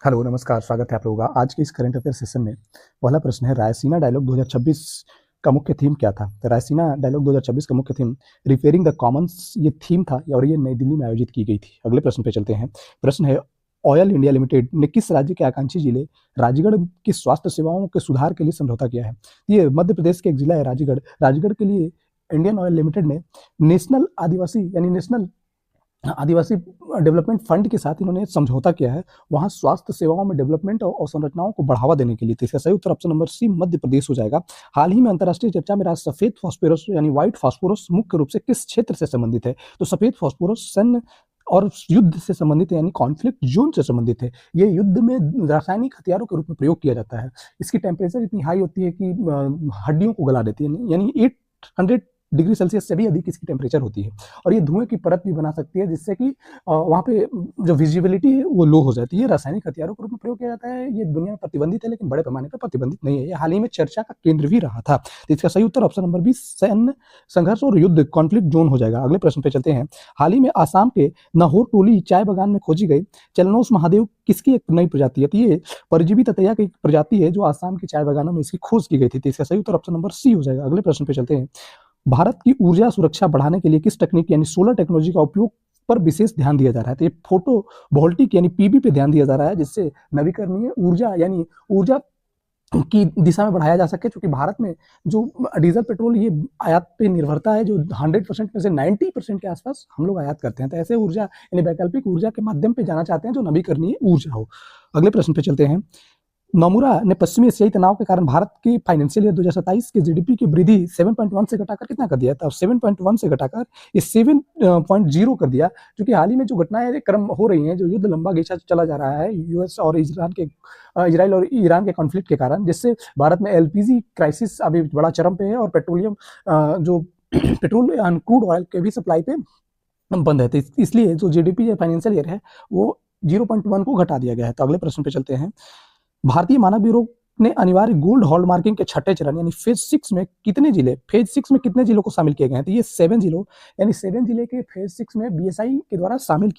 Hello, नमस्कार, स्वागत है आप लोगों का। आज के इस करंट अफेयर सेशन में पहला प्रश्न है, रायसीना डायलॉग 2026 का मुख्य थीम क्या था? तो रायसीना डायलॉग 2026 का मुख्य थीम रिपेयरिंग द कॉमन्स ये थीम था और ये नई दिल्ली में आयोजित की गई थी। अगले प्रश्न पे चलते हैं। प्रश्न है, ऑयल इंडिया लिमिटेड ने किस राज्य के आकांक्षी जिले राजगढ़ की स्वास्थ्य सेवाओं के सुधार के लिए समझौता किया है? ये मध्य प्रदेश के एक जिला है राजगढ़। राजगढ़ के लिए इंडियन ऑयल लिमिटेड ने नेशनल आदिवासी डेवलपमेंट फंड के साथ इन्होंने समझौता किया है, वहां स्वास्थ्य सेवाओं में डेवलपमेंट और अवसंरचनाओं को बढ़ावा देने के लिए। तो इसका सही उत्तर option number C Madhya Pradesh हो जाएगा। हाल ही में अंतर्राष्ट्रीय चर्चा में रहा सफेद फास्फोरस यानी व्हाइट फास्फोरस मुख्य रूप से किस क्षेत्र से संबंधित है? तो सफेद फास्फोरस सैन्य और युद्ध से संबंधित है, यानी कॉन्फ्लिक्ट जोन से संबंधित है। ये युद्ध में रासायनिक हथियारों के रूप में प्रयोग किया जाता है। इसकी टेम्परेचर इतनी हाई होती है कि हड्डियों को गला देती है, यानी 800 डिग्री सेल्सियस से भी अधिक इसकी टेम्परेचर होती है। और ये धुएं की परत भी बना सकती है, जिससे कि वहाँ पे जो विजिबिलिटी है वो लो हो जाती है। रासायनिक हथियारों के रूप में प्रयोग किया जाता है। ये दुनिया में प्रतिबंधित है, लेकिन बड़े पैमाने पर प्रतिबंधित नहीं है। ये हाल ही में चर्चा का केंद्र भी रहा था। तो इसका सही उत्तर ऑप्शन नंबर बी सैन्य संघर्ष और युद्ध कॉन्फ्लिक्ट जोन हो जाएगा। अगले प्रश्न पे चलते हैं। हाल ही में आसाम के नाहौर टोली चाय बागान में खोजी गई चलनोस महादेव किसकी एक नई प्रजाति है? तो ये परजीवी ततैया की एक प्रजाति है जो आसाम के चाय बागानों में इसकी खोज की गई थी। तो इसका सही उत्तर ऑप्शन नंबर सी हो जाएगा। अगले प्रश्न पे चलते हैं। भारत की ऊर्जा सुरक्षा बढ़ाने के लिए किस तकनीक यानी सोलर टेक्नोलॉजी का उपयोग पर विशेष ध्यान दिया जा रहा है? तो ये फोटो वोल्टिक यानी पीवी पे ध्यान दिया जा रहा है, जिससे नवीकरणीय ऊर्जा यानी ऊर्जा की दिशा में बढ़ाया जा सके। क्योंकि भारत में जो डीजल पेट्रोल ये आयात पे निर्भरता है, जो 100% में से 90% के आसपास हम लोग आयात करते हैं। तो ऐसे ऊर्जा यानी वैकल्पिक ऊर्जा के माध्यम पे जाना चाहते हैं जो नवीकरणीय ऊर्जा हो। अगले प्रश्न पे चलते हैं। नोमुरा ने पश्चिमी एशियाई तनाव के कारण भारत की फाइनेंशियल ईयर 2027 की जीडीपी की वृद्धि 7.1 से घटाकर कितना कर दिया था? 7.1 से घटाकर ये 7.0 कर दिया। क्योंकि हाल ही में जो घटनाएं क्रम हो रही हैं, जो युद्ध लंबा खींचा चला जा रहा है यूएस और इजराइल और ईरान के कॉन्फ्लिक्ट के कारण, जिससे भारत में एलपीजी क्राइसिस अभी बड़ा चरम पे है और पेट्रोलियम जो पेट्रोल क्रूड ऑयल के भी सप्लाई पे बंद है। तो इसलिए जो जीडीपी फाइनेंशियल ईयर है वो 0.1 को घटा दिया गया है। तो अगले प्रश्न पे चलते हैं। भारतीय मानक ब्यूरो ने अनिवार्य गोल्ड हॉलमार्किंग के छठे चरण यानी फेज 6 में कितने जिलों को शामिल किए गए हैं? तो ये 7 जिलों यानी 7 जिले के फेज 6 में बीएसआई के द्वारा शामिल